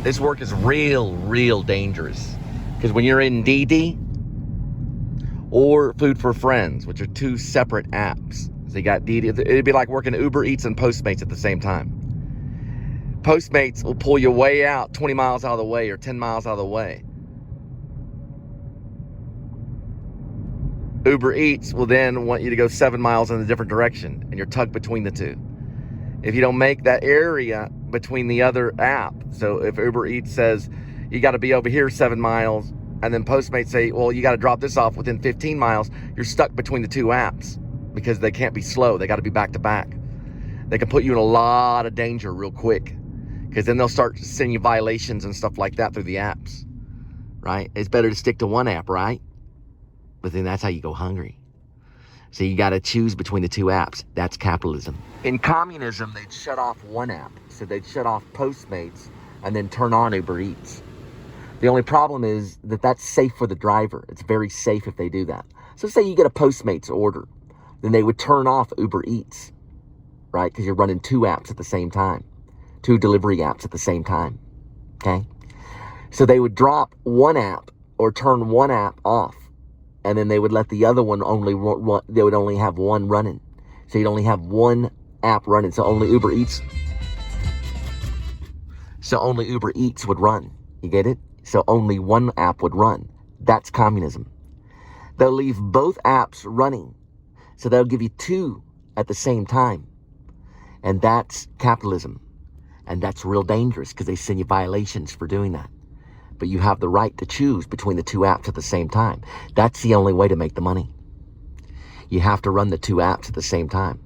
This work is real dangerous. Because when you're in DD or Food for Friends, which are two separate apps. So you got DD, it'd be like working Uber Eats and Postmates at the same time. Postmates will pull you way out, 20 miles out of the way or 10 miles out of the way. Uber Eats will then want you to go 7 miles in a different direction, and you're tucked between the two. If you don't make that area between the other app, so if Uber Eats says you got to be over here 7 miles, and then Postmates say, well, you got to drop this off within 15 miles, you're stuck between the two apps because they can't be slow. They got to be back to back. They can put you in a lot of danger real quick, because then they'll start sending you violations and stuff like that through the apps, right? It's better to stick to one app, right? But then that's how you go hungry. So you got to choose between the two apps. That's capitalism. In communism, they'd shut off one app. So they'd shut off Postmates and then turn on Uber Eats. The only problem is that that's safe for the driver. It's very safe if they do that. So say you get a Postmates order, then they would turn off Uber Eats, right? Because you're running two apps at the same time. Two delivery apps at the same time, okay? So they would drop one app or turn one app off, and then they would let the other one they would only have one running. So you'd only have one app running, so only Uber Eats would run. You get it? So only one app would run. That's communism. They'll leave both apps running, so they'll give you two at the same time. And that's capitalism. And that's real dangerous because they send you violations for doing that. But you have the right to choose between the two apps at the same time. That's the only way to make the money. You have to run the two apps at the same time.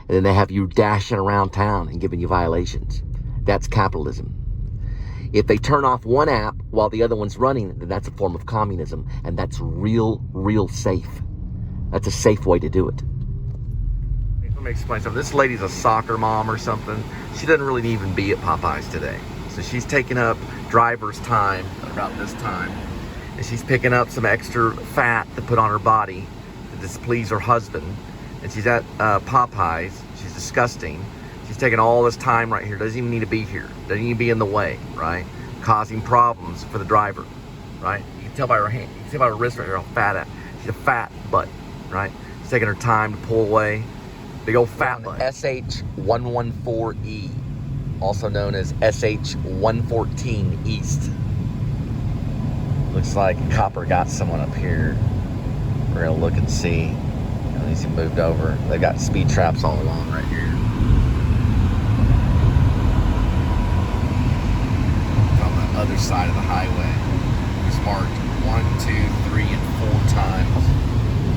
And then they have you dashing around town and giving you violations. That's capitalism. If they turn off one app while the other one's running, then that's a form of communism. And that's real safe. That's a safe way to do it. Let me explain something. This lady's a soccer mom or something. She doesn't really even be at Popeyes today. So she's taking up driver's time about this time. And she's picking up some extra fat to put on her body to displease her husband. And she's at Popeyes. She's disgusting. She's taking all this time right here. Doesn't even need to be here. Doesn't even be in the way, right? Causing problems for the driver, right? You can tell by her hand. You can see by her wrist right here how fat she's a fat butt, right? She's taking her time to pull away. Big old fat butt. SH114E, also known as SH114 East. Looks like a copper got someone up here. We're gonna look and see. At least he moved over. They've got speed traps all along right here. On the other side of the highway. It's marked 1, 2, 3, and 4 times.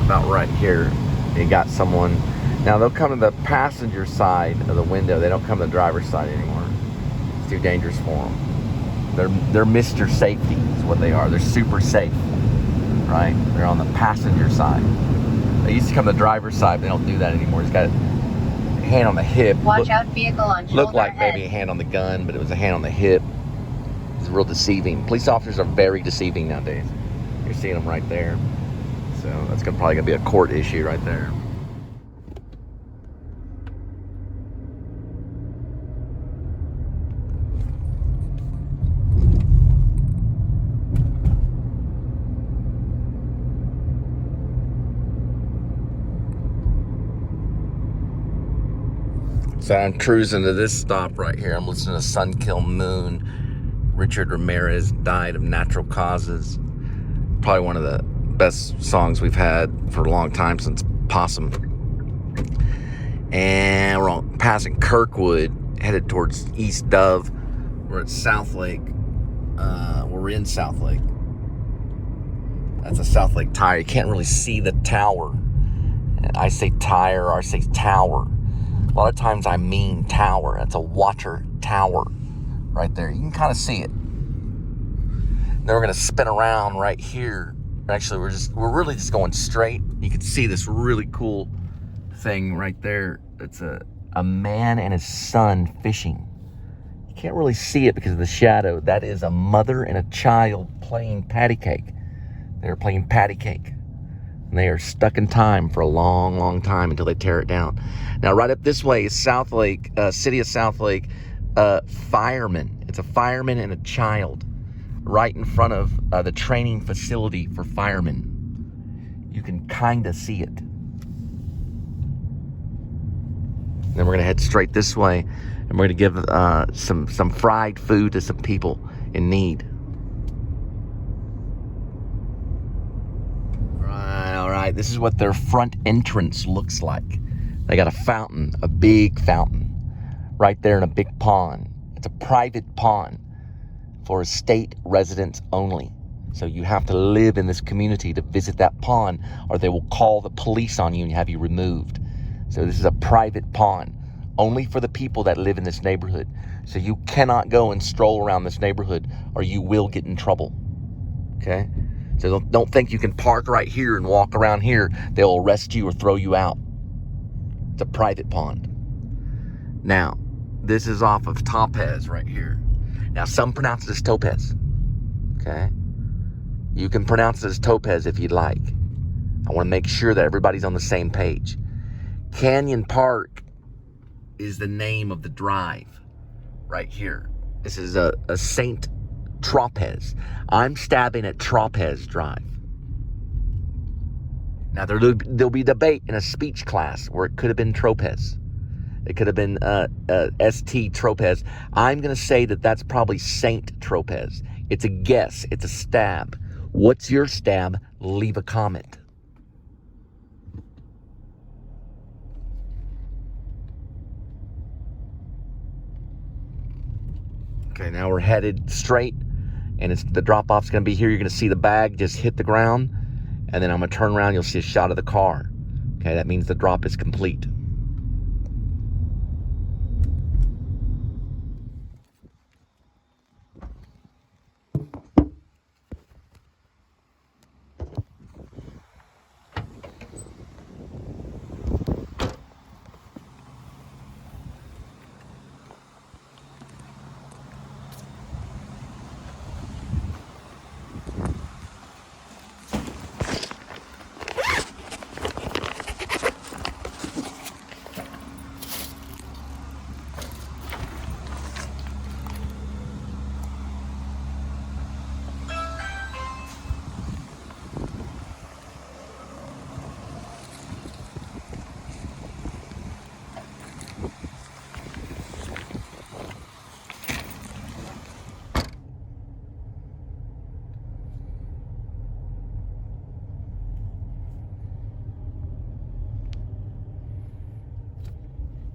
About right here. You got someone. Now they'll come to the passenger side of the window. They don't come to the driver's side anymore. It's too dangerous for them. They're Mr. Safety is what they are. They're super safe, right? They're on the passenger side. They used to come to the driver's side, but they don't do that anymore. It's got a hand on the hip. Watch out, vehicle on shoulder. Looked like maybe a hand on the gun, but it was a hand on the hip. It's real deceiving. Police officers are very deceiving nowadays. You're seeing them right there. So that's probably gonna be a court issue right there. So I'm cruising to this stop right here. I'm listening to Sun Kill Moon. Richard Ramirez died of natural causes. Probably one of the best songs we've had for a long time since Possum. And we're passing Kirkwood, headed towards East Dove. We're at South Lake. We're in South Lake. That's a South Lake tire. You can't really see the tower. And I say tire or I say tower. A lot of times I mean tower. That's a water tower right there. You can kind of see it. Then we're going to spin around right here. Actually, we're really just going straight. You can see this really cool thing right there. It's a man and his son fishing. You can't really see it because of the shadow. That is a mother and a child playing patty cake. They're playing patty cake. And they are stuck in time for a long time until they tear it down. Now, right up this way is South Lake, city of South Lake, firemen. It's a fireman and a child right in front of the training facility for firemen. You can kind of see it. Then we're going to head straight this way, and we're going to give some fried food to some people in need. All right. This is what their front entrance looks like. They got a fountain, a big fountain, right there in a big pond. It's a private pond for estate residents only. So you have to live in this community to visit that pond, or they will call the police on you and have you removed. So this is a private pond, only for the people that live in this neighborhood. So you cannot go and stroll around this neighborhood, or you will get in trouble. Okay? So don't think you can park right here and walk around here. They'll arrest you or throw you out. It's a private pond. Now, this is off of Topaz right here. Now, some pronounce it as Topaz. Okay? You can pronounce it as Topaz if you'd like. I want to make sure that everybody's on the same page. Canyon Park is the name of the drive right here. This is a St. Tropez. I'm stabbing at Tropez Drive. Now, there'll be debate in a speech class where it could have been Tropez. It could have been St. Tropez. I'm going to say that that's probably St. Tropez. It's a guess. It's a stab. What's your stab? Leave a comment. Okay, now we're headed straight, and the drop-off's going to be here. You're going to see the bag just hit the ground, and then I'm going to turn around. You'll see a shot of the car. Okay, that means the drop is complete.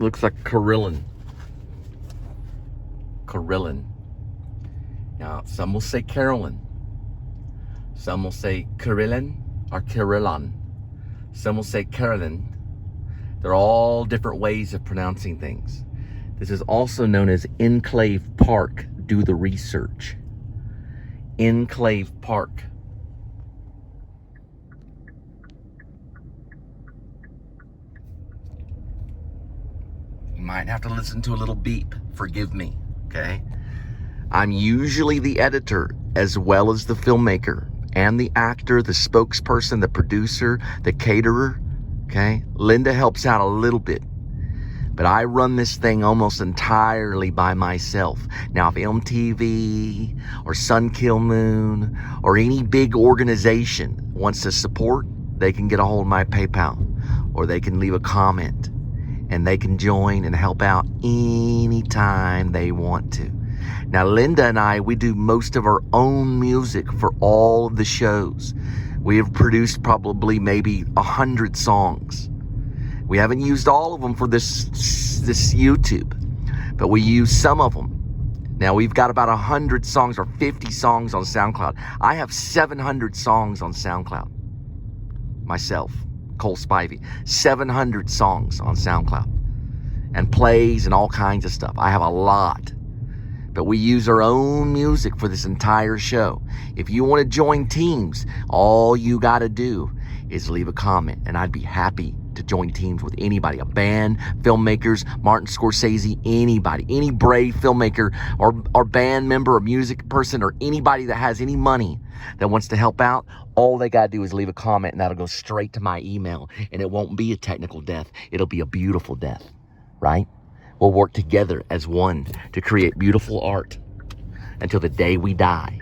Looks like Carillon. Carillon. Now, some will say Carolyn. Some will say Carillon or Carillon. Some will say Carolyn. They're all different ways of pronouncing things. This is also known as Enclave Park. Do the research. Enclave Park. Might have to listen to a little beep. Forgive me, okay? I'm usually the editor as well as the filmmaker and the actor, the spokesperson, the producer, the caterer, okay? Linda helps out a little bit, but I run this thing almost entirely by myself. Now, if MTV or Sun Kill Moon or any big organization wants to support, they can get a hold of my PayPal, or they can leave a comment. And they can join and help out anytime they want to. Now, Linda and I, we do most of our own music for all of the shows. We have produced probably maybe 100 songs. We haven't used all of them for this YouTube, but we use some of them. Now, we've got about 100 songs or 50 songs on SoundCloud. I have 700 songs on SoundCloud myself. Cole Spivey, 700 songs on SoundCloud and plays and all kinds of stuff. I have a lot, but we use our own music for this entire show. If you want to join teams, all you got to do is leave a comment, and I'd be happy to join teams with anybody, a band, filmmakers, Martin Scorsese, anybody, any brave filmmaker or band member or music person or anybody that has any money that wants to help out. All they got to do is leave a comment, and that'll go straight to my email, and it won't be a technical death. It'll be a beautiful death, right? We'll work together as one to create beautiful art until the day we die.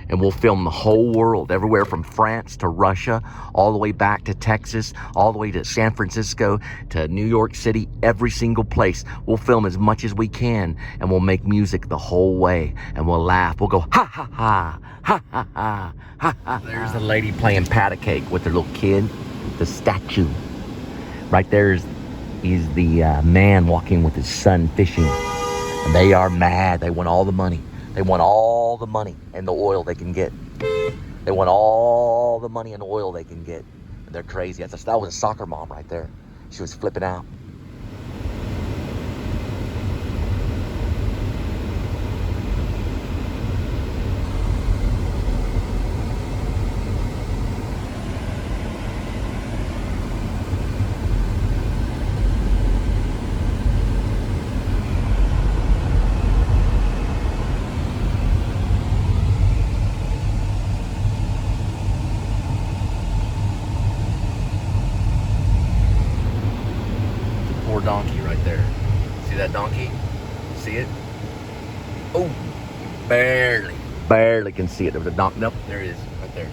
And we'll film the whole world, everywhere from France to Russia, all the way back to Texas, all the way to San Francisco, to New York City, every single place. We'll film as much as we can, and we'll make music the whole way, and we'll laugh. We'll go, ha, ha, ha, ha, ha, ha, ha, ha. There's a lady playing pat a cake with her little kid, the statue. Right there is the man walking with his son fishing. And they are mad. They want all the money. They want all the money and the oil they can get. They want all the money and oil they can get. And they're crazy. That was a soccer mom right there. She was flipping out. Poor donkey right there. See that donkey? See it? Oh, barely can see it. There was a donkey. Nope, there it is, right there.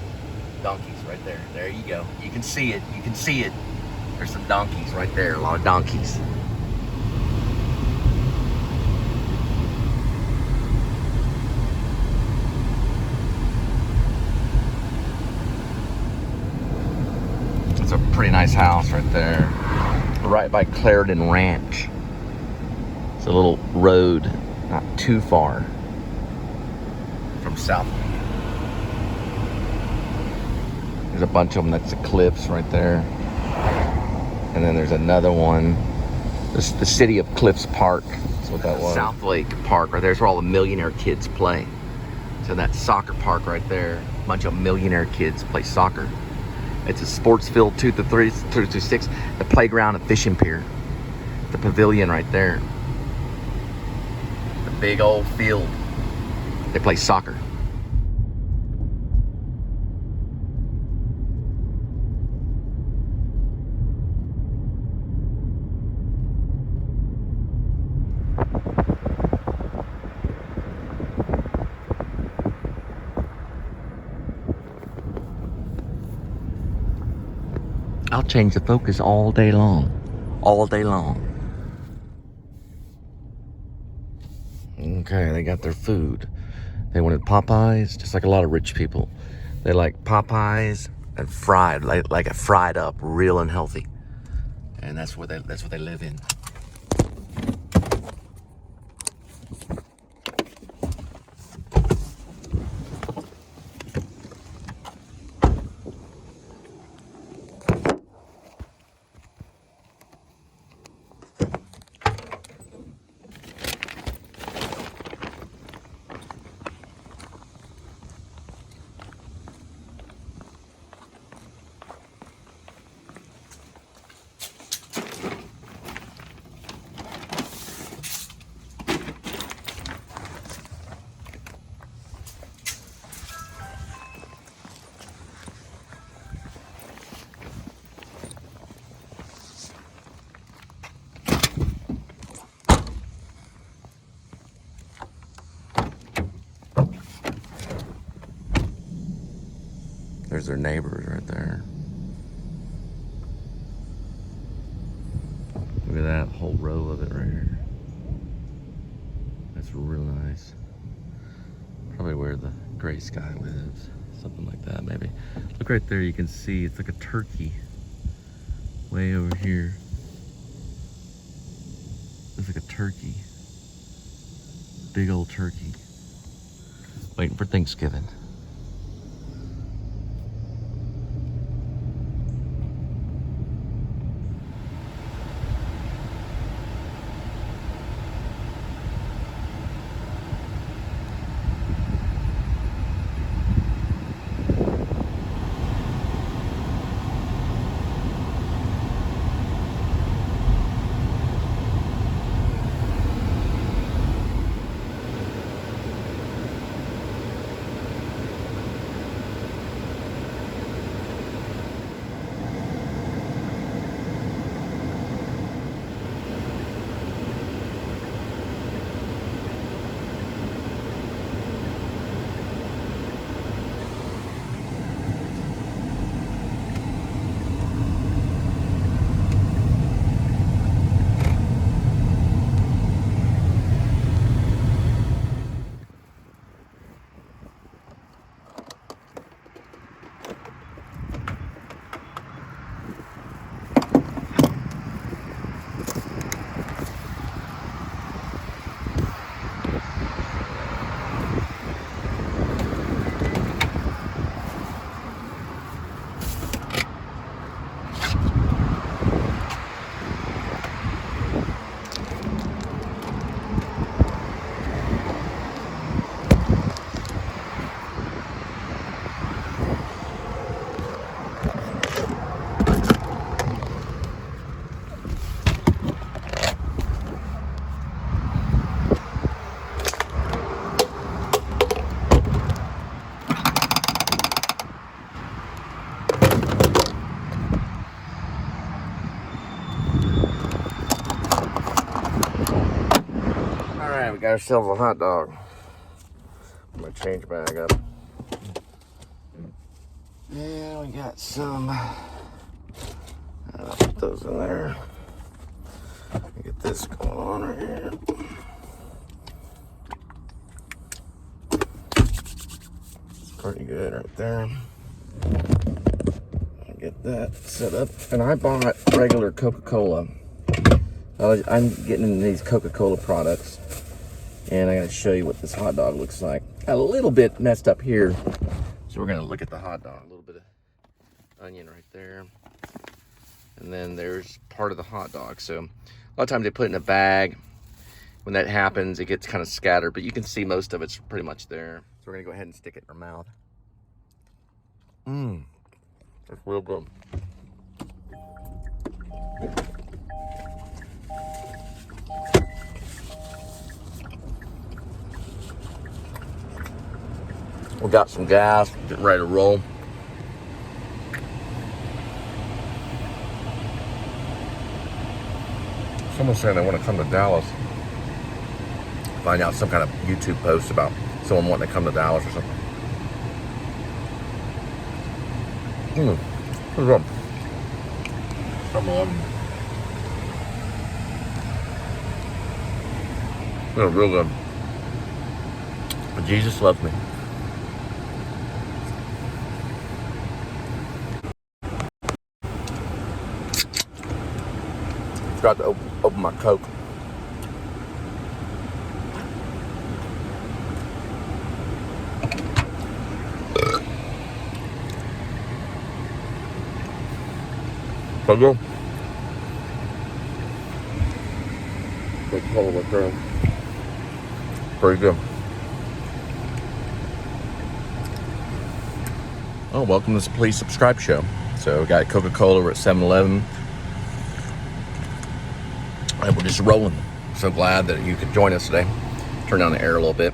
Donkeys right there. There you go. You can see it. You can see it. There's some donkeys right there. A lot of donkeys. It's a pretty nice house right there. Right by Clarendon Ranch. It's a little road not too far from South. There's a bunch of them. That's the cliffs right there. And then there's another one. This is the city of Cliffs Park. That's what that was. South Lake Park right there's where all the millionaire kids play. So that soccer park right there, a bunch of millionaire kids play soccer. It's a sports field 2 to 3, 2 to 6. The playground, a fishing pier. The pavilion right there. The big old field. They play soccer. I'll change the focus all day long. All day long. Okay, they got their food. They wanted Popeyes, just like a lot of rich people. They like Popeyes and fried, like a fried up, real unhealthy. And that's what they live in. There's their neighbors right there. Look at that whole row of it right here. That's real nice. Probably where the gray sky lives. Something like that, maybe. Look right there, you can see it's like a turkey. Way over here. It's like a turkey. Big old turkey. Waiting for Thanksgiving. got ourselves a hot dog. I'm gonna change bag up. Yeah, we got some. I'll put those in there. Get this going on right here. It's pretty good right there. Get that set up. And I bought regular Coca-Cola. I'm getting into these Coca-Cola products. And I'm going to show you what this hot dog looks like. Got a little bit messed up here. So we're going to look at the hot dog. A little bit of onion right there. And then there's part of the hot dog. So a lot of times they put it in a bag. When that happens, it gets kind of scattered. But you can see most of it's pretty much there. So we're going to go ahead and stick it in our mouth. Mmm. That's real good. We got some gas, getting ready to roll. Someone's saying they want to come to Dallas. Find out some kind of YouTube post about someone wanting to come to Dallas or something. Pretty good. Come on. They're real good. But Jesus loves me. Forgot to open my Coke. So good. Big hole right there. Pretty good. Oh, welcome to the Please Subscribe show. So we got Coca-Cola. We're at 7-Eleven. And we're just rolling. So glad that you could join us today. Turn down the air a little bit.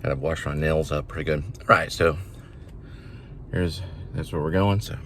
Gotta wash my nails up pretty good. All right, so that's where we're going. So